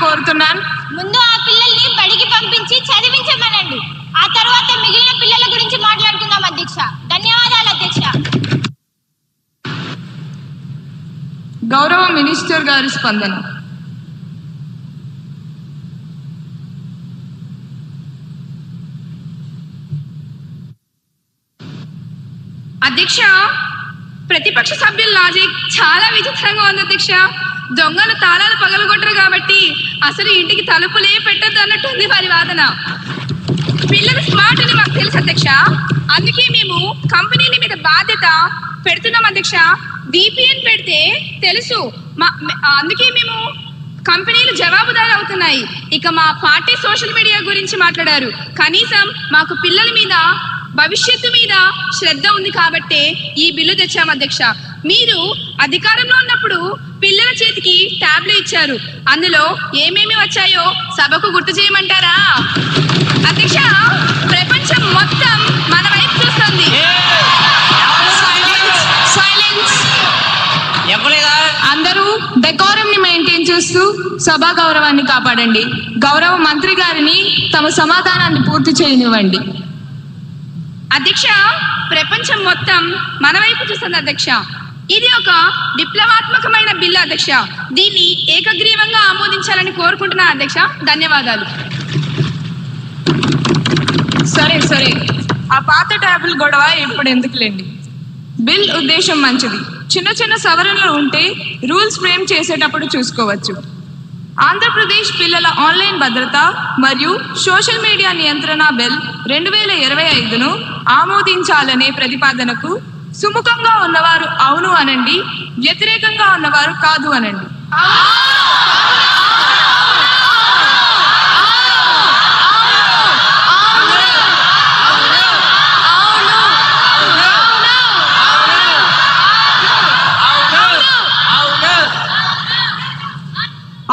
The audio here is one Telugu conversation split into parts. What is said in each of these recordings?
కోరుతున్నాను. ముందు ఆ పిల్లల్ని బడికి పంపించి చదివించమనండి. ఆ తర్వాత మిగిలిన పిల్లల గురించి మాట్లాడుకుందాం అధ్యక్ష. ధన్యవాదాలు అధ్యక్ష. గౌరవ మినిస్టర్ గారి స్పందన. అధ్యక్ష, ప్రతిపక్ష సభ్యుల లాజిక్ చాలా విచిత్రంగా ఉంది అధ్యక్ష. దొంగలు తాళాలు పగలగొట్టరు కాబట్టి అసలు ఇంటికి తలుపులే పెట్టద్దు అన్నట్టుంది వారి వాదన. పిల్లలు స్మార్ట్ అని మాకు తెలుసు అధ్యక్ష, అందుకే మేము కంపెనీల మీద బాధ్యత పెడుతున్నాం అధ్యక్ష. VPN పెడితే తెలుసు, అందుకే మేము కంపెనీలు జవాబుదారు అవుతున్నాయి. ఇక మా పార్టీ సోషల్ మీడియా గురించి మాట్లాడారు. కనీసం మాకు పిల్లల మీద, భవిష్యత్తు మీద శ్రద్ధ ఉంది కాబట్టే ఈ బిల్లు తెచ్చాము అధ్యక్ష. మీరు అధికారంలో ఉన్నప్పుడు పిల్లల చేతికి ట్యాబ్లు ఇచ్చారు. అందులో ఏమేమి వచ్చాయో సభకు గుర్తు చేయమంటారా అధ్యక్ష? ప్రపంచం మొత్తం మన వైపు చూస్తుంది. అందరూ డెకోరం ని మెయింటైన్ చేస్తూ సభా గౌరవాన్ని కాపాడండి. గౌరవ మంత్రి గారిని తమ సమాధానాన్ని పూర్తి చేయనివ్వండి. అధ్యక్ష, ప్రపంచం మొత్తం మన వైపు చూస్తుంది అధ్యక్ష. ఇది ఒక విప్లవాత్మకమైన బిల్లు అధ్యక్ష. దీన్ని ఏకగ్రీవంగా ఆమోదించాలని కోరుకుంటున్నాను అధ్యక్ష. ధన్యవాదాలు. సరే సరే, ఆ పాత ట్యాబుల్ గొడవ ఇప్పుడు ఎందుకులేండి. బిల్ ఉద్దేశం మంచిది. చిన్న చిన్న సవరణలు ఉంటే రూల్స్ ఫ్రేమ్ చేసేటప్పుడు చూసుకోవచ్చు. ఆంధ్రప్రదేశ్ పిల్లల ఆన్లైన్ భద్రత మరియు సోషల్ మీడియా నియంత్రణ బిల్ 2025ను ఆమోదించాలనే ప్రతిపాదనకు సుముఖంగా ఉన్నవారు అవును అనండి, వ్యతిరేకంగా ఉన్నవారు కాదు అనండి.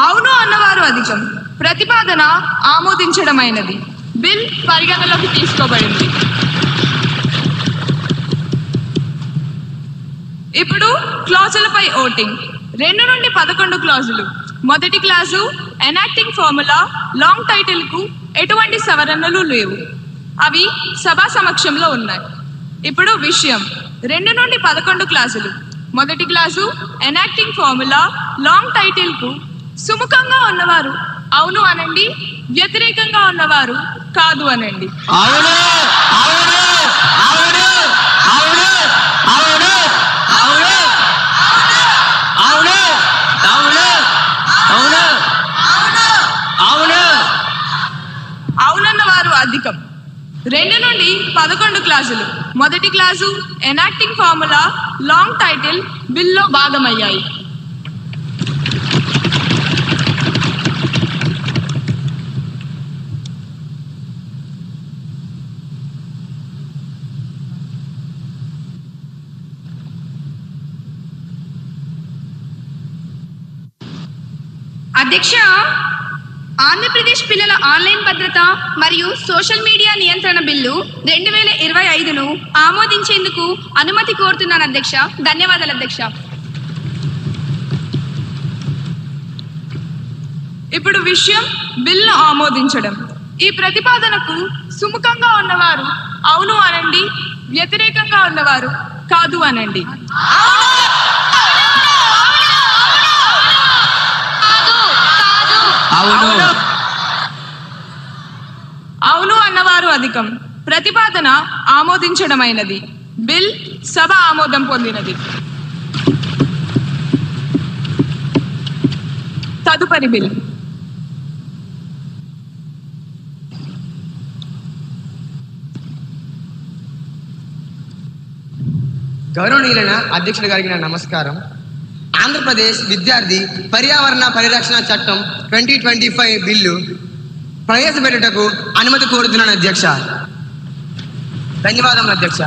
అవును అన్నవారు అధికం. ప్రతిపాదన ఆమోదించడమైనది. బిల్ పరిగణలోకి తీసుకోబడింది. ఇప్పుడు క్లాజులపై ఓటింగ్. 2 నుండి 11 క్లాజులు. మొదటి clause enacting formula long title కు ఎటువంటి సవరణలు లేవు. అవి సభా సమక్షంలో ఉన్నాయి. ఇప్పుడు విషయం. 2 నుండి 11 క్లాజులు. మొదటి clause enacting formula long title కు సుముఖంగా ఉన్నవారు అవును అనండి, వ్యతిరేకంగా ఉన్నవారు కాదు అనండి. అవునన్న వారు అధికం. 2 నుండి 11 క్లాజులు. మొదటి clause enacting formula long title బిల్లో భాగమయ్యాయి. అధ్యక్ష, ఆంధ్రప్రదేశ్ పిల్లల ఆన్లైన్ భద్రత మరియు సోషల్ మీడియా నియంత్రణ బిల్లు 2025ను ఆమోదించేందుకు అనుమతి కోరుతున్నాను అధ్యక్ష. ధన్యవాదాలు అధ్యక్ష. ఇప్పుడు విషయం బిల్లు ఆమోదించడం. ఈ ప్రతిపాదనకు సుముఖంగా ఉన్నవారు అవును అనండి, వ్యతిరేకంగా ఉన్నవారు కాదు అనండి. అవును అన్నవారు అధికం. ప్రతిపాదన ఆమోదించడమైనది. బిల్ సభ ఆమోదం పొందినది. తదుపరి బిల్. గౌరవనీయులైన అధ్యక్షులు గారికి నా నమస్కారం. ఆంధ్రప్రదేశ్ విద్యార్థి పర్యావరణ పరిరక్షణ చట్టం 2025 బిల్లు ప్రవేశపెట్టుటకు అనుమతి కోరుతున్నాను అధ్యక్ష. ధన్యవాదములు అధ్యక్ష.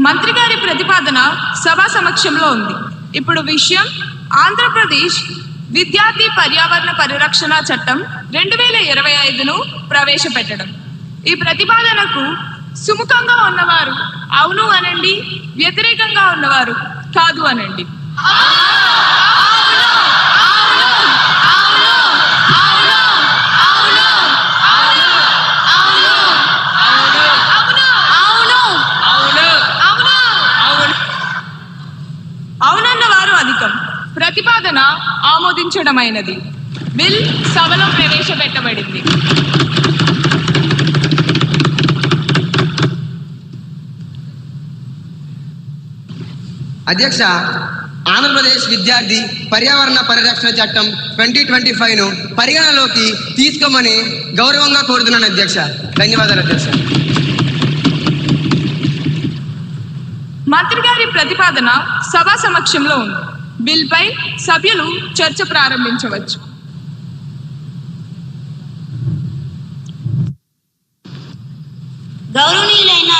మంత్రి గారి ప్రతిపాదన సభా సమక్షంలో ఉంది. ఇప్పుడు విషయం ఆంధ్రప్రదేశ్ విద్యార్థి పర్యావరణ పరిరక్షణ చట్టం 2025ను ప్రవేశపెట్టడం. ఈ ప్రతిపాదనకు సుముఖంగా ఉన్నవారు అవును అనండి, వ్యతిరేకంగా ఉన్నవారు కాదు అనండి. అవునన్న వారు అధికం. ప్రతిపాదన ఆమోదించడమైనది. బిల్ సభలో ప్రవేశపెట్టబడింది. అధ్యక్ష, ఆంధ్రప్రదేశ్ విద్యార్థి పర్యావరణ పరిరక్షణ చట్టం 2025ను పరిగణలోకి తీసుకోమని గౌరవంగా కోరుతున్నాను అధ్యక్ష. ధన్యవాదాలు అధ్యక్ష. మంత్రి గారి ప్రతిపాదన సభా సమక్షంలో ఉంది. బిల్ పై సభ్యులు చర్చ ప్రారంభించవచ్చు. గౌరవనీయులైన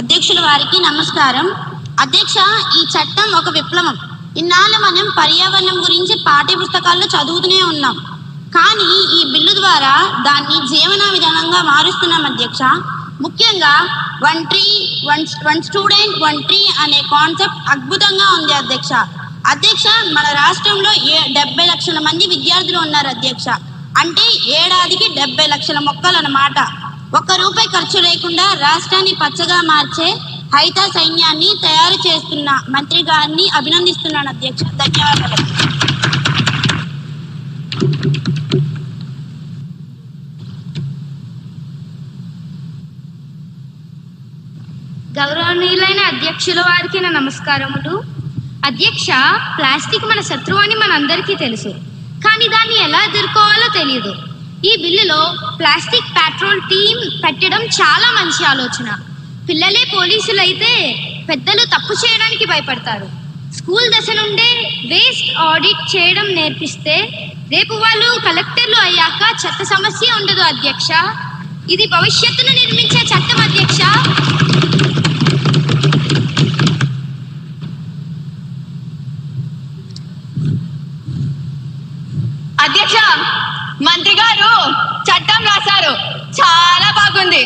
అధ్యక్షుల వారికి నమస్కారం. అధ్యక్ష, ఈ చట్టం ఒక విప్లవం. ఇన్నాళ్ళు మనం పర్యావరణం గురించి పాఠ్య పుస్తకాల్లో చదువుతూనే ఉన్నాం, కానీ ఈ బిల్లు ద్వారా దాన్ని జీవన విధానంగా మారుస్తున్నాం అధ్యక్ష. ముఖ్యంగా one tree one student one tree అనే కాన్సెప్ట్ అద్భుతంగా ఉంది అధ్యక్ష. అధ్యక్ష, మన రాష్ట్రంలో 70 లక్షల మంది విద్యార్థులు ఉన్నారు అధ్యక్ష. అంటే ఏడాదికి 70 లక్షల మొక్కలు అన్నమాట. ₹1 ఖర్చు లేకుండా రాష్ట్రాన్ని పచ్చగా మార్చే హైత సైన్యాన్ని తయారు చేస్తున్న మంత్రి గారిని అభినందిస్తున్నాను అధ్యక్ష. ధన్యవాదాలు. గౌరవనీయులైన అధ్యక్షుల వారికి నా నమస్కారములు. అధ్యక్ష, ప్లాస్టిక్ మన శత్రువు అని మనందరికీ తెలుసు, కానీ దాన్ని ఎలా ఎదుర్కోవాలో తెలియదు. ఈ బిల్లులో ప్లాస్టిక్ పెట్రోల్ టీం పెట్టడం చాలా మంచి ఆలోచన. పిల్లలే పోలీసులు అయితే పెద్దలు తప్పు చేయడానికి భయపడతారు. స్కూల్ దశ నుండే వేస్ట్ ఆడిట్ చేయడం నేర్పిస్తే రేపు వాళ్ళు కలెక్టర్లు అయ్యాక చెత్త సమస్య ఉండదు అధ్యక్ష. ఇది భవిష్యత్తును నిర్మించే చట్టం అధ్యక్ష. అధ్యక్ష, మంత్రి గారు చట్టం రాశారు, చాలా బాగుంది.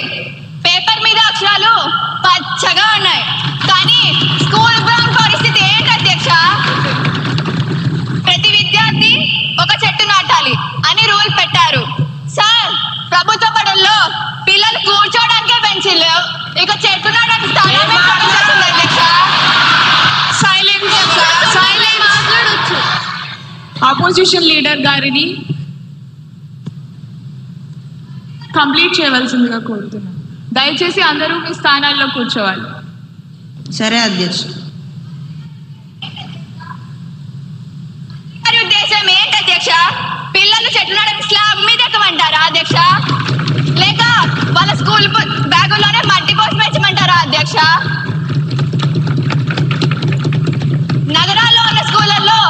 పేపర్ మీద అక్షరాలు పచ్చగా ఉన్నాయి, కానీ స్కూల్ గ్రౌండ్ పరిస్థితి ఏంటి అధ్యక్ష? ప్రతి విద్యార్థి ఒక చెట్టు నాటాలి అని రూల్ పెట్టారు. సార్, ప్రభుత్వ బడుల్లో పిల్లలు కూర్చోడానికే బెంచీలు, ఇక చెట్టు నాటడానికి స్థలమే పడుతుంది అధ్యక్ష. ఆపోజిషన్ లీడర్ గారిని కంప్లీట్ చేయవలసిందిగా కోరుతున్నాను. దయచేసి అందరూ మీ స్థానాల్లో కూర్చోవాలి. సరే అధ్యక్ష. ఉద్దేశం ఏంటి అధ్యక్ష? పిల్లలు చెట్లు నాటడానికి స్లాబ్ మీద ఎక్కమంటారా అధ్యక్ష? లేక వాళ్ళ స్కూల్ బ్యాగుల్లోనే మట్టి పోసి పెంచమంటారా అధ్యక్ష? నగరాల్లో ఉన్న స్కూళ్ళల్లో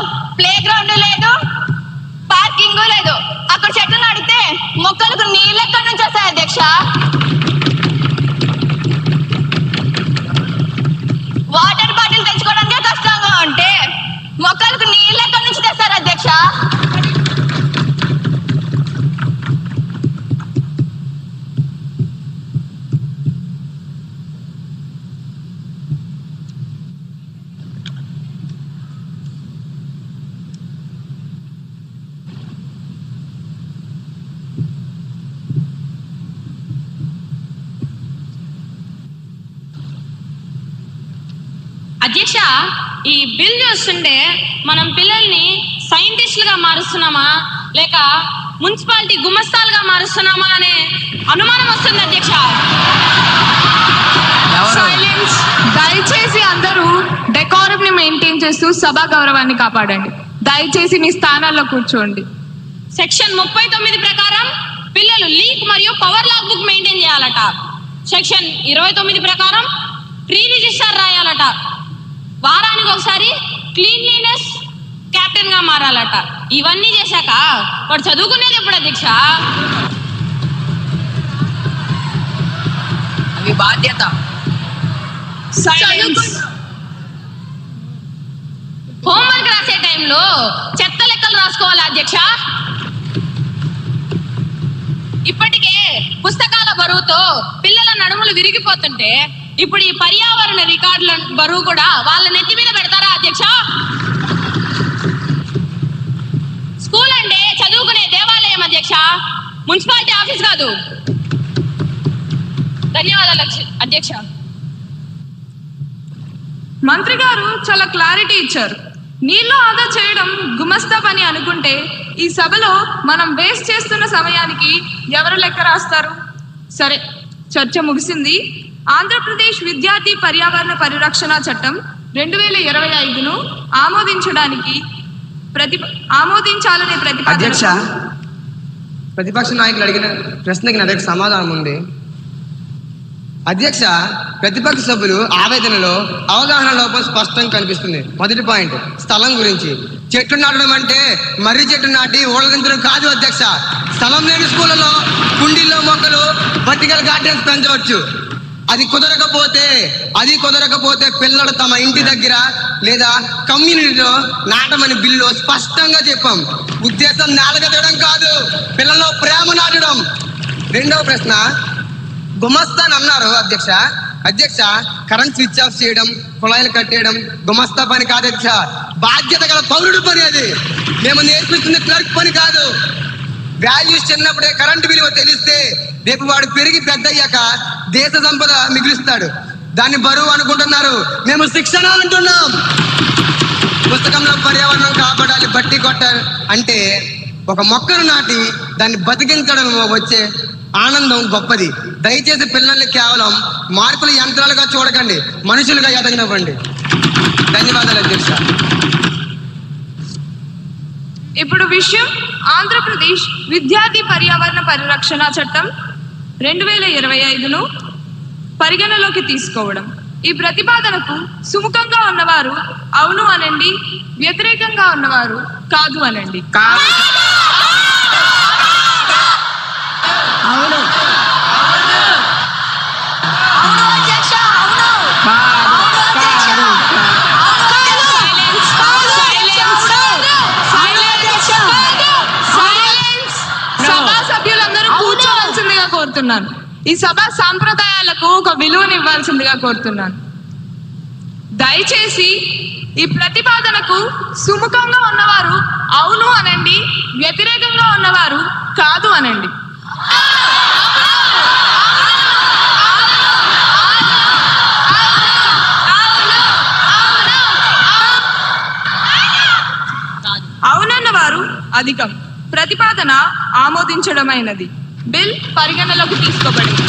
ప్లే గ్రౌండ్ లేదు, పార్కింగ్ లేదు. అక్కడ చెట్లు నాటితే మొక్కలకు నీళ్ళు ఎక్కడి నుంచి వస్తాయి అధ్యక్ష? వాటర్ బాటిల్ తెచ్చుకోవడానికే కష్టంగా ఉంటే మొక్కలకు నీళ్ళు ఎక్కడి నుంచి తెస్తారు అధ్యక్ష? అధ్యక్ష, ఈ బిల్ చూస్తుంటే మనం పిల్లల్ని సైంటిస్టులుగా మారుస్తున్నామా లేక మున్సిపాలిటీ గుమస్తాలుగా మారుస్తున్నామా అనే అనుమానం వస్తుంది అధ్యక్ష. సైలెన్స్. దయచేసి అందరూ డెకోరం ని మెయింటైన్ చేస్తూ సభా గౌరవాన్ని కాపాడండి. దయచేసి మీ స్థానాల్లో కూర్చోండి. సెక్షన్ 39 ప్రకారం పిల్లలు లీక్ మరియు పవర్ లాగ్ బుక్ మెయింటైన్ చేయాలట. సెక్షన్ 29 ప్రకారం ప్రీ రిజిస్టర్ రాయాలట. వారానికి ఒకసారి క్లీన్లీనెస్ కెప్టెన్ గా మారాలట. ఇవన్నీ చేశాక వాడు చదువుకునేది ఎప్పుడు అధ్యక్ష? అవి బాధ్యత. హోంవర్క్ రాసే టైంలో చెత్త లెక్కలు రాసుకోవాలి అధ్యక్ష. ఇప్పటికే పుస్తకాల బరువుతో పిల్లల నడుములు విరిగిపోతుంటే ఇప్పుడు ఈ పర్యావరణ రికార్డుల బరువు కూడా వాళ్ళ నెత్తి మీద పెడతారా అధ్యక్ష? స్కూల్ అంటే చదువుకునే దేవాలయం అధ్యక్ష, మున్సిపాలిటీ ఆఫీస్ కాదు. ధన్యవాదాలు అధ్యక్ష. మంత్రి గారు చాలా క్లారిటీ ఇచ్చారు. నీళ్లు ఆదా చేయడం గుమస్తా పని అనుకుంటే ఈ సభలో మనం వేస్ట్ చేస్తున్న సమయానికి ఎవరు లెక్క రాస్తారు? సరే, చర్చ ముగిసింది. ఆంధ్రప్రదేశ్ విద్యార్థి పర్యావరణ పరిరక్షణ చట్టం 2025ను ఆమోదించాలనే అధ్యక్ష, ప్రతిపక్ష నాయకులు అడిగిన ప్రశ్నకి నా దగ్గర సమాధానం ఉంది. అధ్యక్ష, ప్రతిపక్ష సభ్యులు ఆవేదనలో అవగాహన లోపం స్పష్టంగా కనిపిస్తుంది. మొదటి పాయింట్ స్థలం గురించి. చెట్లు నాటడం అంటే మర్రి చెట్టు నాటి ఊళ్ళదించడం కాదు అధ్యక్ష. స్థలం లేని స్కూళ్ళలో కుండీల్లో మొక్కలు, వర్టికల్ గార్డెన్స్ పెంచవచ్చు. అది కుదరకపోతే పిల్లలు తమ ఇంటి దగ్గర లేదా కమ్యూనిటీలో నాటమని బిల్లు స్పష్టంగా చెప్పాం. ఉద్దేశం నేలగదడం కాదు, పిల్లల్లో ప్రేమ నాటడం. రెండవ ప్రశ్న, గుమస్తాన్ అన్నారు అధ్యక్ష. కరెంట్ స్విచ్ ఆఫ్ చేయడం, కుళాయిలు కట్టేయడం గుమస్తా పని కాదు అధ్యక్ష. బాధ్యత గల పౌరుడు పని అది. మేము నేర్పిస్తుంది క్లర్క్ పని కాదు. వాల్యూస్ చిన్నప్పుడే కరెంటు విలువ తెలిస్తే రేపు వాడు పెరిగి పెద్ద అయ్యాక దేశ సంపద మిగులుస్తాడు. దాన్ని బరువు అనుకుంటున్నారు, మేము శిక్షణ అంటున్నాం. పుస్తకంలో పర్యావరణం కాపాడాలి బట్టి కొట్టారు అంటే ఒక మొక్కను నాటి దాన్ని బతికించడం వచ్చే ఆనందం గొప్పది. దయచేసి పిల్లల్ని కేవలం మార్కుల యంత్రాలుగా చూడకండి, మనుషులుగా ఎదగనివ్వండి. ధన్యవాదాలు అధ్యక్ష. ఇప్పుడు విషయం ఆంధ్రప్రదేశ్ విద్యార్థి పర్యావరణ పరిరక్షణ చట్టం 2025ను పరిగణలోకి తీసుకోవడం. ఈ ప్రతిపాదనకు సుముఖంగా ఉన్నవారు అవును అనండి, వ్యతిరేకంగా ఉన్నవారు కాదు అనండి. సభా సభ్యులందరూ కూర్చోవలసిందిగా కోరుతున్నాను. ఈ సభా సాంప్రదాయాలకు ఒక విలువను ఇవ్వాల్సిందిగా కోరుతున్నాను. దయచేసి ఈ ప్రతిపాదనకు సుముఖంగా ఉన్నవారు అవును అనండి, వ్యతిరేకంగా ఉన్నవారు కాదు అనండి. అవునన్న వారు అధికం. ప్రతిపాదన ఆమోదించడమైనది. బిల్ పరిగణలోకి తీసుకోబడింది.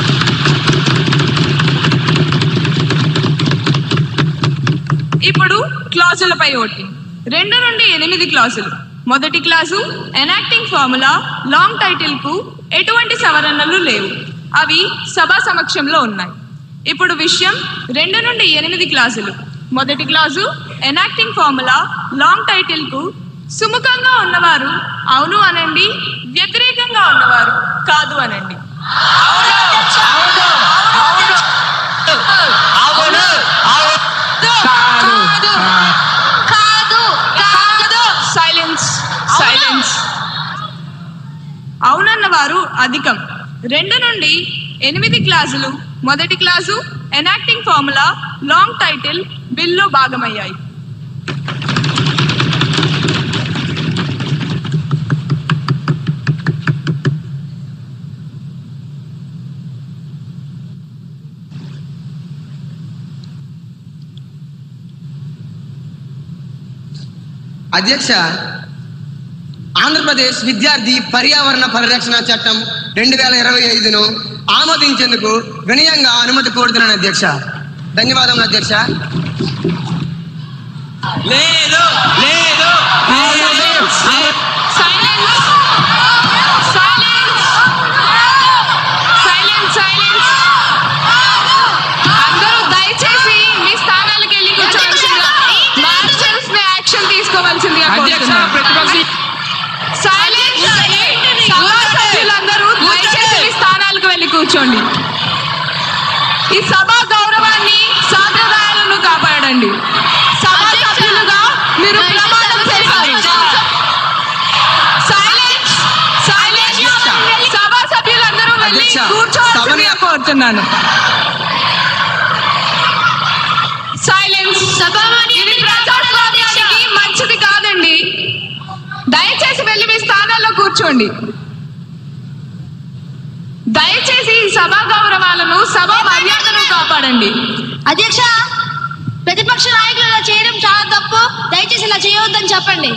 ఇప్పుడు క్లాజులపై ఓటింగ్. 2 నుండి 8 క్లాజులు. మొదటి clause enacting formula long title కు ఎటువంటి సవరణలు లేవు. అవి సభా సమక్షంలో ఉన్నాయి. ఇప్పుడు విషయం 2 నుండి 8 క్లాజులు. మొదటి clause enacting formula long title కు సుముఖంగా ఉన్నవారు అవును అనండి, వ్యతిరేకంగా ఉన్నవారు కాదు అనండి. సైలెన్స్. అవునన్న వారు అధికం. 2 నుండి 8 క్లాజులు. మొదటి clause enacting formula long title బిల్లో భాగమయ్యాయి. అధ్యక్ష, ఆంధ్రప్రదేశ్ విద్యార్థి పర్యావరణ పరిరక్షణ చట్టం 2025ను ఆమోదించేందుకు వినయంగా అనుమతి కోరుతున్నాను అధ్యక్ష. ధన్యవాదములు అధ్యక్ష. లేదు లేదు అందరూ దయచేసి మీ స్థానాలకు వెళ్ళి కూర్చోవలసిందిగా, మార్షల్స్ ని యాక్షన్ తీసుకోవాల్సిందిగా సభ్యులందరూ దయచేసి మీ స్థానాలకు వెళ్ళి కూర్చోండి. ఈ సభా గౌరవాన్ని, సాంప్రదాయాలను కాపాడండి. సభా సభ్యులుగా మీరు ప్రమాణం చేశారు. సభా సభ్యులందరూ వెళ్ళి కూర్చోవాల్సిందిగా కోరుతున్నాను. సైలెన్స్. ఇది ప్రజాస్వామ్యానికి మంచిది కాదండి. దయచేసి వెళ్ళి మీ స్థానాల్లో కూర్చోండి. దయచేసి సభా గౌరవాలను, సభా మర్యాదను కాపాడండి. అధ్యక్ష, ప్రతిపక్ష నాయకులు ఇలా చేయడం చాలా తప్పు. దయచేసి ఇలా చేయవద్దని చెప్పండి.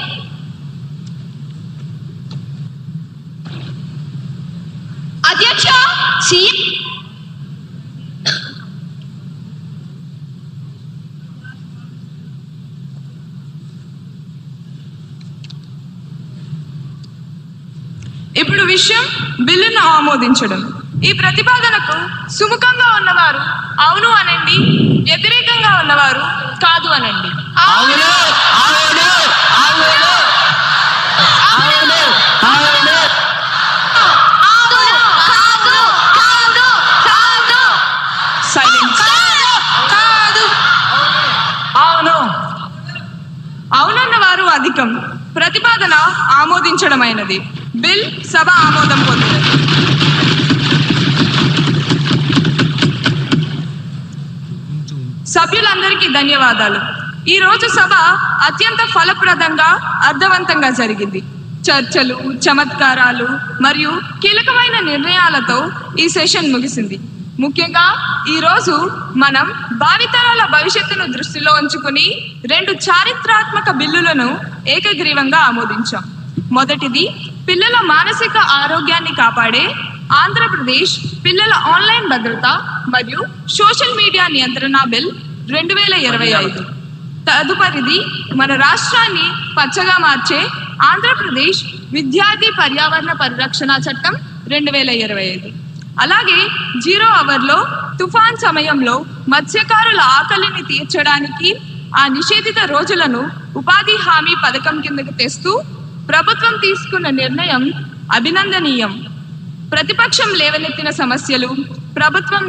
అధ్యక్ష, సీఎం ఇప్పుడు విషయం బిల్లును ఆమోదించడం. ఈ ప్రతిపాదనకు సుముఖంగా ఉన్నవారు అవును అనండి, వ్యతిరేకంగా ఉన్నవారు కాదు అనండి. అవును అవును అవును అవును అవును. సైలెన్స్. కాదు. అవును. అవునన్న వారు అధికం. ప్రతిపాదన ఆమోదించడమైనది. బిల్ సభ ఆమోదం పొందినది. సభ్యులందరికీ ధన్యవాదాలు. ఈ రోజు సభ అత్యంత ఫలప్రదంగా, అర్థవంతంగా జరిగింది. చర్చలు, చమత్కారాలు మరియు కీలకమైన నిర్ణయాలతో ఈ సెషన్ ముగిసింది. ముఖ్యంగా ఈ రోజు మనం భావితరాల భవిష్యత్తును దృష్టిలో ఉంచుకుని 2 చారిత్రాత్మక బిల్లులను ఏకగ్రీవంగా ఆమోదించాం. మొదటిది పిల్లల మానసిక ఆరోగ్యాన్ని కాపాడే ఆంధ్రప్రదేశ్ పిల్లల ఆన్లైన్ భద్రత మరియు సోషల్ మీడియా నియంత్రణ బిల్ 2025. తదుపరిది మన రాష్ట్రాన్ని పచ్చగా మార్చే ఆంధ్రప్రదేశ్ విద్యార్థి పర్యావరణ పరిరక్షణ చట్టం 2025. అలాగే 0 అవర్లో తుఫాన్ సమయంలో మత్స్యకారుల ఆకలిని తీర్చడానికి ఆ నిషేధిత రోజులను ఉపాధి హామీ పథకం కిందకు తెస్తూ ప్రభుత్వం తీసుకున్న నిర్ణయం అభినందనీయం. ప్రతిపక్షం లేవనెత్తిన సమస్యలు ప్రభుత్వం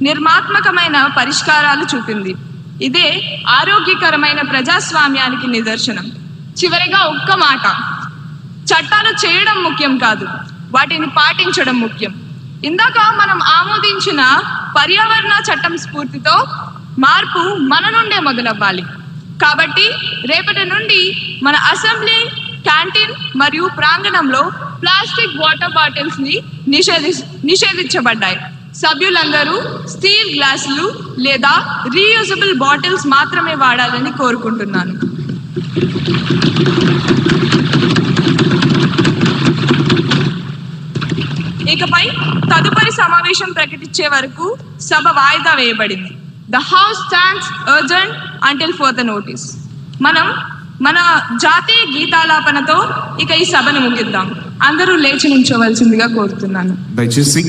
నిర్మాత్మకమైన పరిష్కారాలు చూపింది. ఇదే ఆరోగ్యకరమైన ప్రజాస్వామ్యానికి నిదర్శనం. చివరిగా ఒక్క మాట, చట్టాలు చేయడం ముఖ్యం కాదు, వాటిని పాటించడం ముఖ్యం. ఇందాక మనం ఆమోదించిన పర్యావరణ చట్టం స్ఫూర్తితో మార్పు మన నుండే మొదలవ్వాలి. కాబట్టి రేపటి నుండి మన అసెంబ్లీ క్యాంటీన్ మరియు ప్రాంగణంలో ప్లాస్టిక్ వాటర్ బాటిల్స్ ని నిషేధించబడ్డాయి. సభ్యులందరూ స్టీల్ గ్లాసులు లేదా రీయూజబుల్ బాటిల్స్ మాత్రమే వాడాలని కోరుకుంటున్నాను. ఇకపై తదుపరి సమావేశం ప్రకటించే వరకు సభ వాయిదా వేయబడింది. The house stands urgent until further notice. మనం మన జాతీయ గీతాలాపనతో ఇక ఈ సభను ముగిద్దాం. అందరూ లేచి నిల్చోవలసిందిగా కోరుతున్నాను. దయచేసి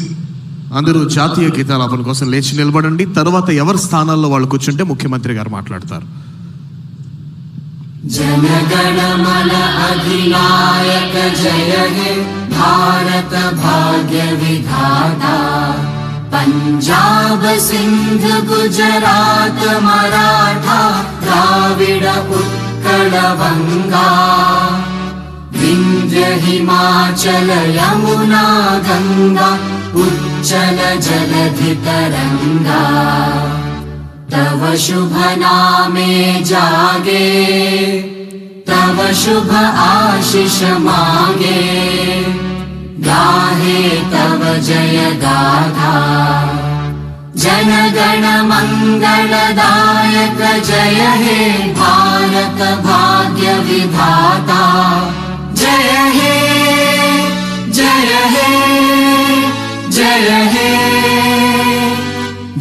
అందరూ జాతీయ గీతాలాపన కోసం లేచి నిలబడండి. తర్వాత ఎవరి స్థానాల్లో వాళ్ళు కూర్చుంటే ముఖ్యమంత్రి గారు మాట్లాడతారు. जनगणमन अधिनायक जय हे भारत भाग्य विधाता पंजाब सिंध गुजरात मराठा द्राविड उत्कल बंगा विंध्य हिमाचल यमुना गंगा उच्चल जलधि तरंगा तव शुभ नामे जागे तव शुभ आशीष मांगे गाहे तव जय गाथा जनगण मंगलदायक जय हे भारत भाग्य विधाता जय हे जय हे जय हे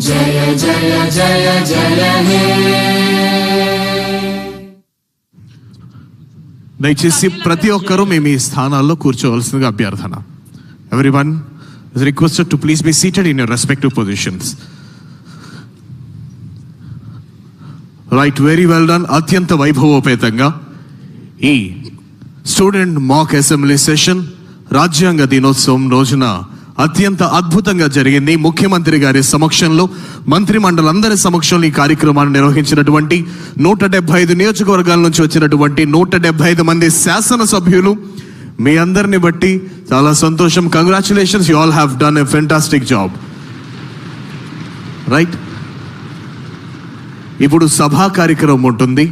जय जय जय जय हे. దయచేసి ప్రతి ఒక్కరూ మేము ఈ స్థానాల్లో కూర్చోవలసిందిగా అభ్యర్థన. Everyone is requested to please be seated in your respective positions. Right, very well done. అత్యంత వైభవోపేతంగా ఈ స్టూడెంట్ మాక్ అసెంబ్లీ సెషన్ రాజ్యాంగ దినోత్సవం రోజున అత్యంత అద్భుతంగా జరిగింది. ముఖ్యమంత్రి గారి సమక్షంలో, మంత్రి మండలందరి సమక్షంలో ఈ కార్యక్రమాన్ని నిర్వహించినటువంటి 175 నియోజకవర్గాల నుంచి వచ్చినటువంటి 175 మంది శాసనసభ్యులు, మీ అందరిని బట్టి చాలా సంతోషం. Congratulations, you all have done a fantastic job. Right. ఇప్పుడు సభా కార్యక్రమం ఉంటుంది.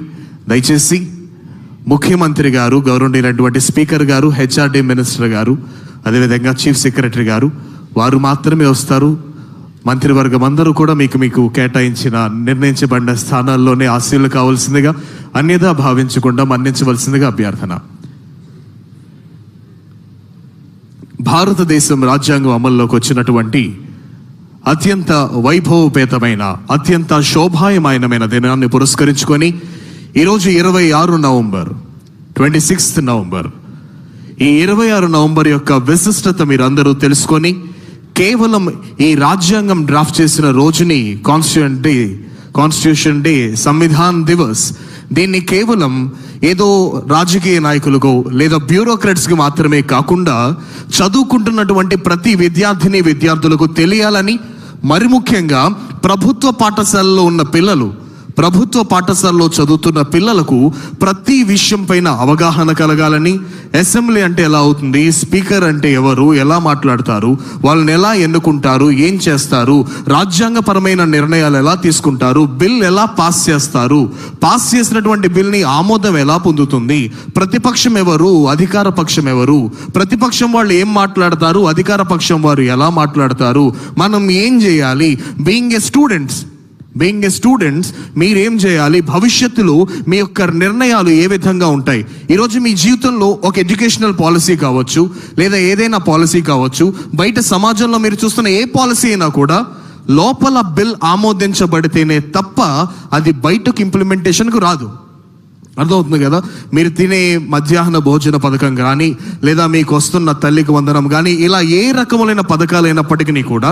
దయచేసి ముఖ్యమంత్రి గారు, గౌరవనీయులైనటువంటి స్పీకర్ గారు, హెచ్ఆర్డి మినిస్టర్ గారు, అదేవిధంగా చీఫ్ సెక్రటరీ గారు వారు మాత్రమే వస్తారు. మంత్రివర్గం అందరూ కూడా మీకు కేటాయించిన నిర్ణయించబడిన స్థానాల్లోనే ఆశీనులు కావాల్సిందిగా, అన్యథా భావించకుండా మన్నించవలసిందిగా అభ్యర్థన. భారతదేశం రాజ్యాంగం అమల్లోకి వచ్చినటువంటి అత్యంత వైభవపేతమైన, అత్యంత శోభాయమానమైన దినాన్ని పురస్కరించుకొని ఈరోజు 26 నవంబర్, 26 నవంబర్, ఈ 26 నవంబర్ యొక్క విశిష్టత మీరందరూ తెలుసుకొని కేవలం ఈ రాజ్యాంగం డ్రాఫ్ట్ చేసిన రోజుని కాన్స్టిట్యూషన్ డే, సంవిధాన్ దివస్, దీన్ని కేవలం ఏదో రాజకీయ నాయకులకు లేదా బ్యూరోక్రాట్స్కి మాత్రమే కాకుండా చదువుకుంటున్నటువంటి ప్రతి విద్యార్థులకు తెలియాలని, మరి ముఖ్యంగా ప్రభుత్వ పాఠశాలలో ఉన్న పిల్లలు, ప్రభుత్వ పాఠశాలలో చదువుతున్న పిల్లలకు ప్రతి విషయం పైన అవగాహన కలగాలని, అసెంబ్లీ అంటే ఎలా అవుతుంది, స్పీకర్ అంటే ఎవరు, ఎలా మాట్లాడతారు, వాళ్ళని ఎలా ఎన్నుకుంటారు, ఏం చేస్తారు, రాజ్యాంగపరమైన నిర్ణయాలు ఎలా తీసుకుంటారు, బిల్ ఎలా పాస్ చేస్తారు, పాస్ చేసినటువంటి బిల్ని ఆమోదం ఎలా పొందుతుంది, ప్రతిపక్షం ఎవరు, అధికార పక్షం ఎవరు, ప్రతిపక్షం వాళ్ళు ఏం మాట్లాడతారు, అధికార పక్షం వారు ఎలా మాట్లాడతారు, మనం ఏం చేయాలి, బీయింగ్ ఏ స్టూడెంట్స్ మీరేం చేయాలి, భవిష్యత్తులో మీ యొక్క నిర్ణయాలు ఏ విధంగా ఉంటాయి. ఈరోజు మీ జీవితంలో ఒక ఎడ్యుకేషనల్ పాలసీ కావచ్చు, లేదా ఏదైనా పాలసీ కావచ్చు, బయట సమాజంలో మీరు చూస్తున్న ఏ పాలసీ అయినా కూడా లోపల బిల్ ఆమోదించబడితేనే తప్ప అది బయటకు ఇంప్లిమెంటేషన్కు రాదు. అర్థమవుతుంది కదా? మీరు తినే మధ్యాహ్న భోజన పథకం కానీ, లేదా మీకు వస్తున్న తల్లికి వందనం కానీ, ఇలా ఏ రకములైన పథకాలైనప్పటికీ కూడా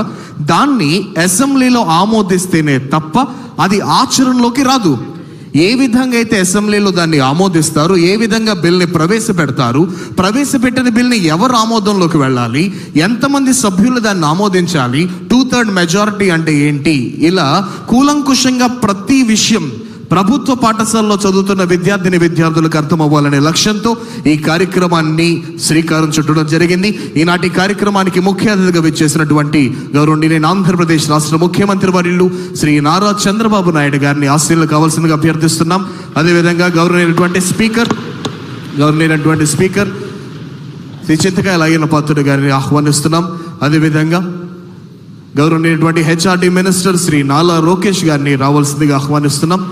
దాన్ని అసెంబ్లీలో ఆమోదిస్తేనే తప్ప అది ఆచరణలోకి రాదు. ఏ విధంగా అయితే అసెంబ్లీలో దాన్ని ఆమోదిస్తారు, ఏ విధంగా బిల్ని ప్రవేశపెడతారు, ప్రవేశపెట్టిన బిల్ని ఎవరు ఆమోదంలోకి వెళ్ళాలి, ఎంతమంది సభ్యులు దాన్ని ఆమోదించాలి, 2/3 మెజారిటీ అంటే ఏంటి, ఇలా కూలంకుషంగా ప్రతి విషయం ప్రభుత్వ పాఠశాలలో చదువుతున్న విద్యార్థులకు అర్థం అవ్వాలనే లక్ష్యంతో ఈ కార్యక్రమాన్ని శ్రీకారం చుట్టడం జరిగింది. ఈనాటి కార్యక్రమానికి ముఖ్య అతిథిగా విచ్చేసినటువంటి గౌరవనీయులైన ఆంధ్రప్రదేశ్ రాష్ట్ర ముఖ్యమంత్రి వర్యులు శ్రీ నారా చంద్రబాబు నాయుడు గారిని ఆశీర్వాదాలు కావాల్సిందిగా అభ్యర్థిస్తున్నాం. అదేవిధంగా గౌరవనీయులైనటువంటి స్పీకర్ శ్రీ చింతకాయల అయ్యన్న పాత్రుడు గారిని ఆహ్వానిస్తున్నాం. అదేవిధంగా గౌరవనీయులైనటువంటి హెచ్ఆర్డి మినిస్టర్ శ్రీ నాలా లోకేష్ గారిని రావాల్సిందిగా ఆహ్వానిస్తున్నాం.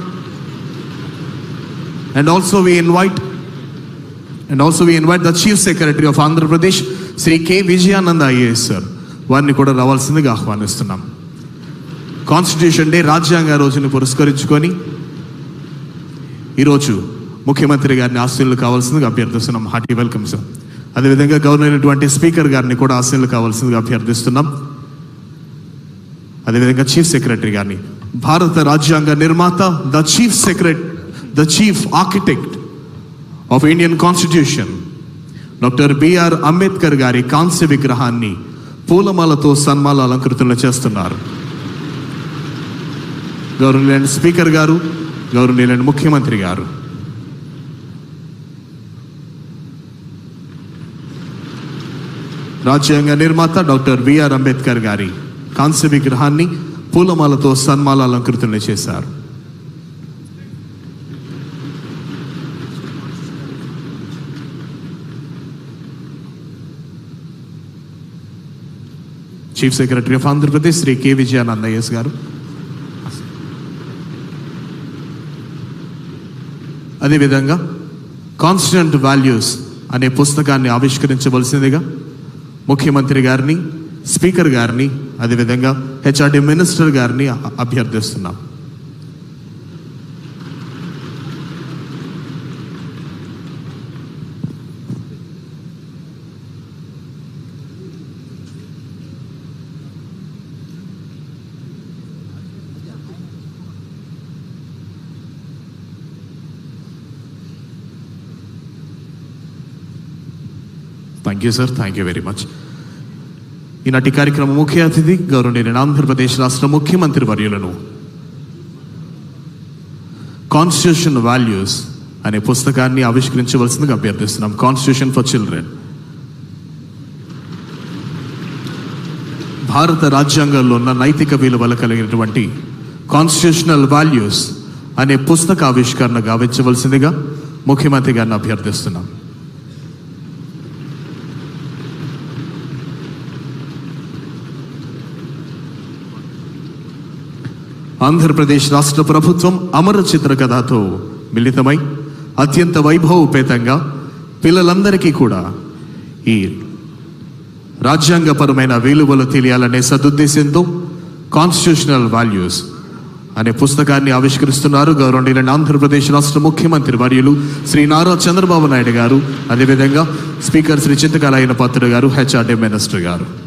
And also we invite the Chief Secretary of Andhra Pradesh, Sri K. Vijayananda IAS sir. వారిని కూడా రావాల్సిందిగా ఆహ్వానిస్తున్నాం. కాన్స్టిట్యూషన్ డే, రాజ్యాంగ రోజుని పురస్కరించుకొని ఈరోజు ముఖ్యమంత్రి గారిని ఆశీనులు కావాల్సిందిగా అభ్యర్థిస్తున్నాం. Hearty welcome sir. అదేవిధంగా గవర్నర్ స్పీకర్ గారిని కూడా ఆశీనులు కావాల్సిందిగా అభ్యర్థిస్తున్నాం. అదేవిధంగా చీఫ్ సెక్రటరీ గారిని, భారత రాజ్యాంగ నిర్మాత, the chief architect of Indian Constitution, doctor BR Ambedkar గారి కాంస్య విగ్రహాన్ని పూలమాలతో సన్మాల అలంకృతులు చేస్తున్నారు. గౌరవనీయులైన స్పీకర్ గారు, గౌరవనీయులైన ముఖ్యమంత్రి గారు, రాజ్యాంగ నిర్మాత డాక్టర్ బిఆర్ అంబేద్కర్ గారి కాంస్య విగ్రహాన్ని పూలమాలతో సన్మాల అలంకృతులు చేశారు. Chief secretary of Andhra Pradesh Shri K Vijayananda IAS garu, అదేవిధంగా కాన్స్టిట్యూంట్ వాల్యూస్ అనే పుస్తకాన్ని ఆవిష్కరించవలసిందిగా ముఖ్యమంత్రి గారిని, స్పీకర్ గారిని, అదేవిధంగా హెచ్ఆర్డి మినిస్టర్ గారిని అభ్యర్థిస్తున్నాం. Thank you sir, thank you very much. ఈనాటి కార్యక్రమం ముఖ్య అతిథి గౌరవనీయులైన ఆంధ్రప్రదేశ్ రాష్ట్ర ముఖ్యమంత్రి వర్యులను కాన్స్టిట్యూషన్ వాల్యూస్ అనే పుస్తకాన్ని ఆవిష్కరించవలసిందిగా అభ్యర్థిస్తున్నాం. Constitution for children. భారత రాజ్యాంగంలో ఉన్న నైతిక విలువలు కలిగినటువంటి కాన్స్టిట్యూషనల్ వాల్యూస్ అనే పుస్తక ఆవిష్కరణ గావించవలసిందిగా ముఖ్యమంత్రి గారిని అభ్యర్థిస్తున్నాం. ఆంధ్రప్రదేశ్ రాష్ట్ర ప్రభుత్వం అమర చిత్రకథతో మిళితమై అత్యంత వైభవోపేతంగా పిల్లలందరికీ కూడా ఈ రాజ్యాంగపరమైన విలువలు తెలియాలనే సదుద్దేశంతో కాన్స్టిట్యూషనల్ వాల్యూస్ అనే పుస్తకాన్ని ఆవిష్కరిస్తున్నారు గౌరవనీయులైన ఆంధ్రప్రదేశ్ రాష్ట్ర ముఖ్యమంత్రి వర్యులు శ్రీ నారా చంద్రబాబు నాయుడు గారు, అదేవిధంగా స్పీకర్ శ్రీ చింతకాయల అయ్యన్న పాత్రుడు గారు, హెచ్ఆర్డీ మినిస్టర్ గారు.